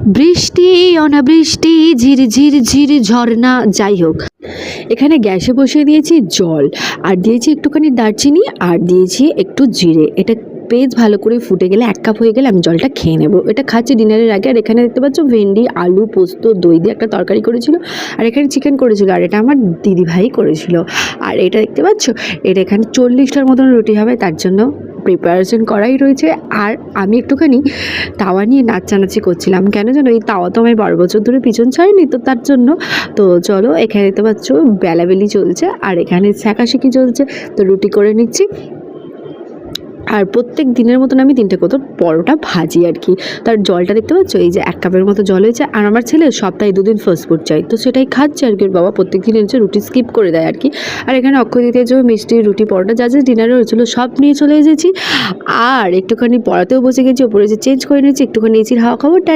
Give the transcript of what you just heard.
বৃষ্টি অনাবৃষ্টি ঝিরঝির ঝির ঝর্ণা, যাই হোক এখানে গ্যাসে বসিয়ে দিয়েছি জল, আর দিয়েছি একটুখানি দারচিনি, আর দিয়েছি একটু জিরে। এটা বেশ ভালো করে ফুটে গেলে, 1 কাপ হয়ে গেলে আমি জলটা খেয়ে নেবো। এটা খাচ্ছি ডিনারের আগে। আর এখানে দেখতে পাচ্ছ ভেন্ডি, আলু, পোস্ত, দই দিয়ে একটা তরকারি করেছিল, আর এখানে চিকেন করেছিল, আর এটা আমার দিদিভাই করেছিল। আর এটা দেখতে পাচ্ছ, এটা এখানে 40টার মতন রুটি হবে, তার জন্য প্রিপারেশন করাই রয়েছে। আর আমি একটুখানি তাওয়া নিয়ে নাচানাচি করছিলাম, কেন যেন এই তাওয়া তো আমি 12 বছর ধরে পিছন ছাড়িনি, তো তার জন্য। তো চলো, এখানে দেখতে পাচ্ছ বেলাবেলি চলছে, আর এখানে শেখাশেখি চলছে, তো রুটি করে নিচ্ছি। আর প্রত্যেক দিনের মতন আমি 3টে করে পরোটা ভাজি আর কি। তার জলটা দেখতে পাচ্ছ, এই যে 1 কাপের মতো জল হয়েছে। আর আমার ছেলে সপ্তাহে 2 দিন ফাস্ট ফুড চাই, তো সেটাই খাচ্ছে আর কি। ওর বাবা প্রত্যেক দিন হচ্ছে রুটি স্কিপ করে দেয় আর কি। আর এখানে অক্ষয় তৃতীয়ার জন্য মিষ্টি, রুটি, পরোটা যা যা ডিনারে হয়েছিল সব নিয়ে চলে এসেছি। আর একটুখানি পড়াতেও বসে গেছি, ওপরে যে চেঞ্জ করে নিয়েছি, একটুখানি এসির হাওয়া খাবো।